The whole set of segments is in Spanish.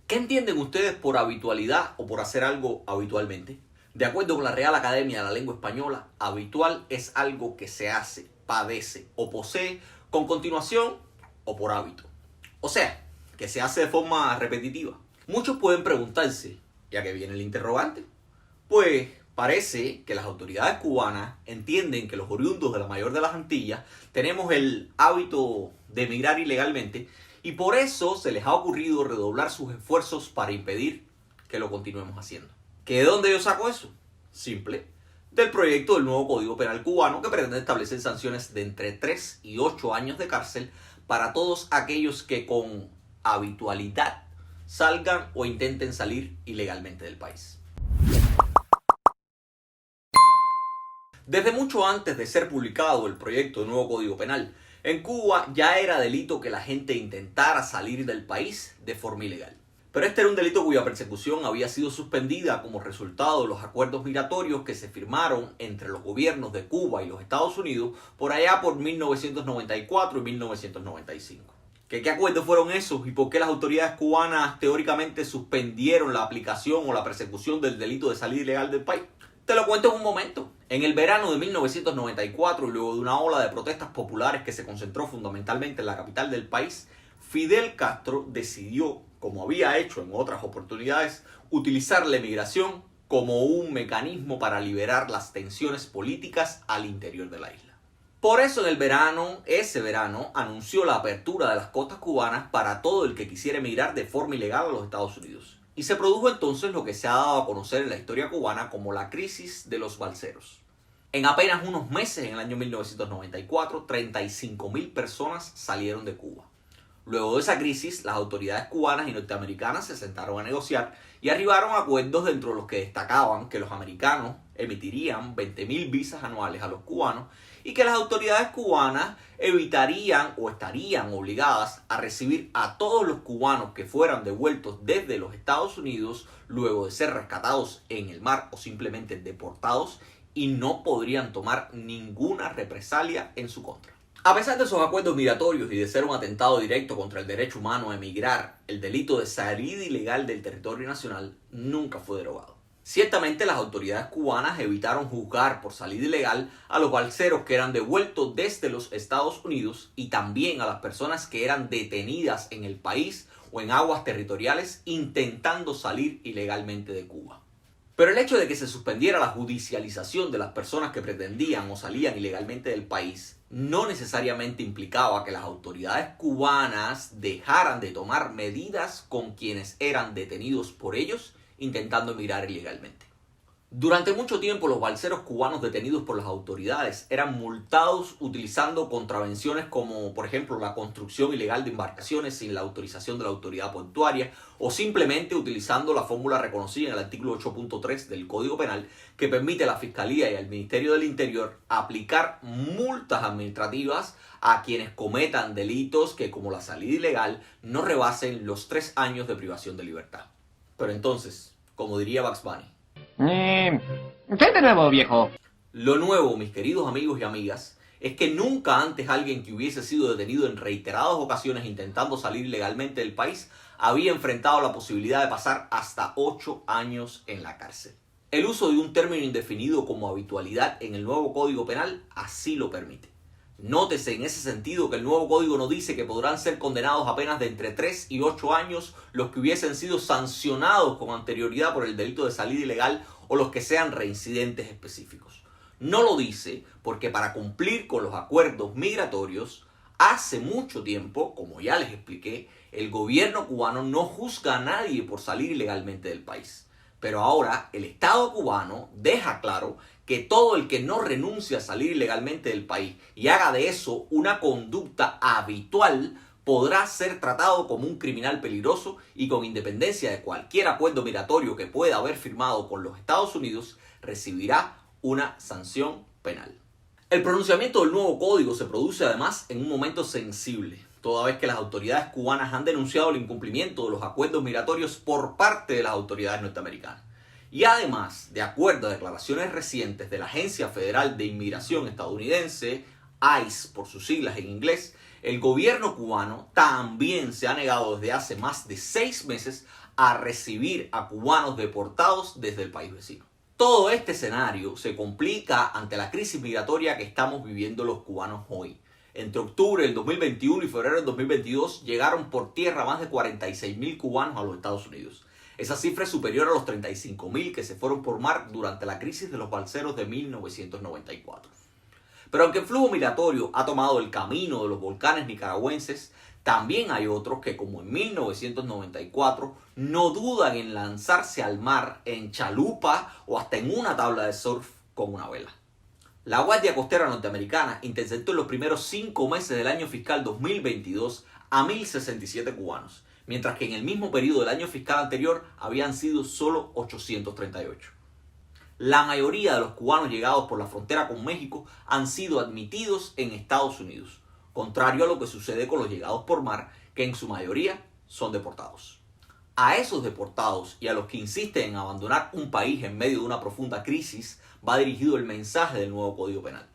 ¿Qué entienden ustedes por habitualidad o por hacer algo habitualmente? De acuerdo con la Real Academia de la Lengua Española, habitual es algo que se hace, padece o posee con continuación o por hábito. O sea, que se hace de forma repetitiva. Muchos pueden preguntarse, ¿y a qué viene el interrogante? Pues parece que las autoridades cubanas entienden que los oriundos de la mayor de las Antillas tenemos el hábito de emigrar ilegalmente y por eso se les ha ocurrido redoblar sus esfuerzos para impedir que lo continuemos haciendo. ¿Que de dónde yo saco eso? Simple. Del proyecto del nuevo Código Penal cubano que pretende establecer sanciones de entre 3 y 8 años de cárcel para todos aquellos que con habitualidad salgan o intenten salir ilegalmente del país. Desde mucho antes de ser publicado el proyecto del nuevo Código Penal, en Cuba ya era delito que la gente intentara salir del país de forma ilegal. Pero este era un delito cuya persecución había sido suspendida como resultado de los acuerdos migratorios que se firmaron entre los gobiernos de Cuba y los Estados Unidos por allá por 1994 y 1995. ¿Qué acuerdos fueron esos y por qué las autoridades cubanas teóricamente suspendieron la aplicación o la persecución del delito de salir ilegal del país? Te lo cuento en un momento. En el verano de 1994, luego de una ola de protestas populares que se concentró fundamentalmente en la capital del país, Fidel Castro decidió, como había hecho en otras oportunidades, utilizar la emigración como un mecanismo para liberar las tensiones políticas al interior de la isla. Por eso en ese verano, anunció la apertura de las costas cubanas para todo el que quisiera emigrar de forma ilegal a los Estados Unidos. Y se produjo entonces lo que se ha dado a conocer en la historia cubana como la crisis de los balseros. En apenas unos meses, en el año 1994, 35,000 personas salieron de Cuba. Luego de esa crisis, las autoridades cubanas y norteamericanas se sentaron a negociar y arribaron a acuerdos dentro de los que destacaban que los americanos emitirían 20,000 visas anuales a los cubanos y que las autoridades cubanas evitarían o estarían obligadas a recibir a todos los cubanos que fueran devueltos desde los Estados Unidos luego de ser rescatados en el mar o simplemente deportados y no podrían tomar ninguna represalia en su contra. A pesar de esos acuerdos migratorios y de ser un atentado directo contra el derecho humano a emigrar, el delito de salida ilegal del territorio nacional nunca fue derogado. Ciertamente las autoridades cubanas evitaron juzgar por salida ilegal a los balseros que eran devueltos desde los Estados Unidos y también a las personas que eran detenidas en el país o en aguas territoriales intentando salir ilegalmente de Cuba. Pero el hecho de que se suspendiera la judicialización de las personas que pretendían o salían ilegalmente del país no necesariamente implicaba que las autoridades cubanas dejaran de tomar medidas con quienes eran detenidos por ellos intentando emigrar ilegalmente. Durante mucho tiempo los balseros cubanos detenidos por las autoridades eran multados utilizando contravenciones como por ejemplo la construcción ilegal de embarcaciones sin la autorización de la autoridad portuaria o simplemente utilizando la fórmula reconocida en el artículo 8.3 del Código Penal que permite a la Fiscalía y al Ministerio del Interior aplicar multas administrativas a quienes cometan delitos que como la salida ilegal no rebasen los 3 años de privación de libertad. Pero entonces, como diría Bugs Bunny, ¿qué de nuevo, viejo? lo nuevo, mis queridos amigos y amigas, es que nunca antes alguien que hubiese sido detenido en reiteradas ocasiones intentando salir ilegalmente del país había enfrentado la posibilidad de pasar hasta 8 años en la cárcel. El uso de un término indefinido como habitualidad en el nuevo Código Penal así lo permite. Nótese en ese sentido que el nuevo código no dice que podrán ser condenados a penas de entre 3 y 8 años los que hubiesen sido sancionados con anterioridad por el delito de salida ilegal o los que sean reincidentes específicos. No lo dice porque para cumplir con los acuerdos migratorios, hace mucho tiempo, como ya les expliqué, el gobierno cubano no juzga a nadie por salir ilegalmente del país. Pero ahora el Estado cubano deja claro que todo el que no renuncie a salir ilegalmente del país y haga de eso una conducta habitual podrá ser tratado como un criminal peligroso y con independencia de cualquier acuerdo migratorio que pueda haber firmado con los Estados Unidos, recibirá una sanción penal. El pronunciamiento del nuevo código se produce además en un momento sensible, toda vez que las autoridades cubanas han denunciado el incumplimiento de los acuerdos migratorios por parte de las autoridades norteamericanas. Y además, de acuerdo a declaraciones recientes de la Agencia Federal de Inmigración estadounidense, ICE por sus siglas en inglés, el gobierno cubano también se ha negado desde hace más de 6 meses a recibir a cubanos deportados desde el país vecino. Todo este escenario se complica ante la crisis migratoria que estamos viviendo los cubanos hoy. Entre octubre del 2021 y febrero del 2022 llegaron por tierra más de 46.000 cubanos a los Estados Unidos. Esa cifra es superior a los 35.000 que se fueron por mar durante la crisis de los balseros de 1994. Pero aunque el flujo migratorio ha tomado el camino de los volcanes nicaragüenses, también hay otros que, como en 1994, no dudan en lanzarse al mar en chalupa o hasta en una tabla de surf con una vela. La Guardia Costera Norteamericana interceptó en los primeros 5 meses del año fiscal 2022 a 1.067 cubanos, mientras que en el mismo periodo del año fiscal anterior habían sido solo 838. La mayoría de los cubanos llegados por la frontera con México han sido admitidos en Estados Unidos, contrario a lo que sucede con los llegados por mar, que en su mayoría son deportados. A esos deportados y a los que insisten en abandonar un país en medio de una profunda crisis va dirigido el mensaje del nuevo Código Penal.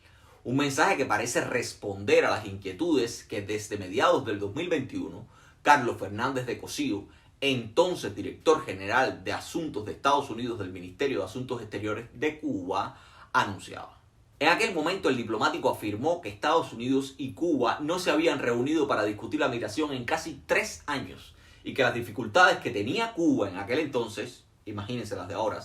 Un mensaje que parece responder a las inquietudes que desde mediados del 2021 Carlos Fernández de Cosío, entonces director general de Asuntos de Estados Unidos del Ministerio de Asuntos Exteriores de Cuba, anunciaba. En aquel momento el diplomático afirmó que Estados Unidos y Cuba no se habían reunido para discutir la migración en casi 3 años y que las dificultades que tenía Cuba en aquel entonces, imagínense las de ahora,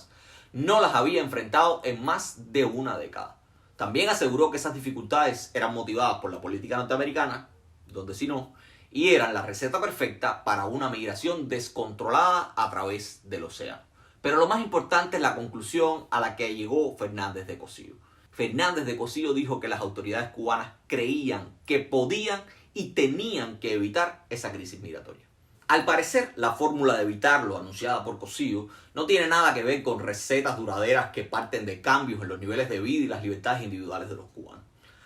no las había enfrentado en más de una década. También aseguró que esas dificultades eran motivadas por la política norteamericana, donde si no, y eran la receta perfecta para una migración descontrolada a través del océano. Pero lo más importante es la conclusión a la que llegó Fernández de Cosío. Fernández de Cosío dijo que las autoridades cubanas creían que podían y tenían que evitar esa crisis migratoria. Al parecer, la fórmula de evitarlo anunciada por Cosío no tiene nada que ver con recetas duraderas que parten de cambios en los niveles de vida y las libertades individuales de los cubanos.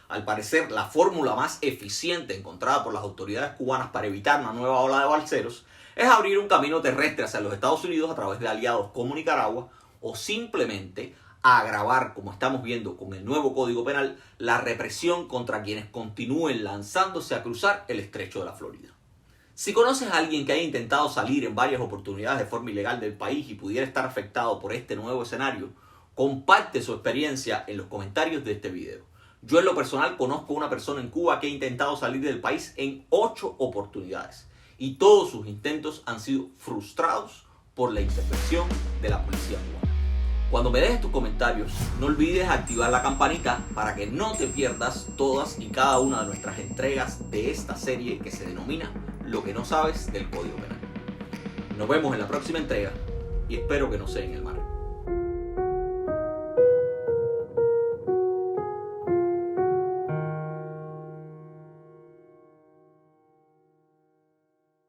Al parecer, la fórmula más eficiente encontrada por las autoridades cubanas para evitar una nueva ola de balseros es abrir un camino terrestre hacia los Estados Unidos a través de aliados como Nicaragua o simplemente agravar, como estamos viendo con el nuevo Código Penal, la represión contra quienes continúen lanzándose a cruzar el estrecho de la Florida. Si conoces a alguien que haya intentado salir en varias oportunidades de forma ilegal del país y pudiera estar afectado por este nuevo escenario, comparte su experiencia en los comentarios de este video. Yo en lo personal conozco a una persona en Cuba que ha intentado salir del país en 8 oportunidades y todos sus intentos han sido frustrados por la intervención de la policía cubana. Cuando me dejes tus comentarios, no olvides activar la campanita para que no te pierdas todas y cada una de nuestras entregas de esta serie que se denomina Lo que no sabes del Código Penal. Nos vemos en la próxima entrega y espero que no sea en el mar.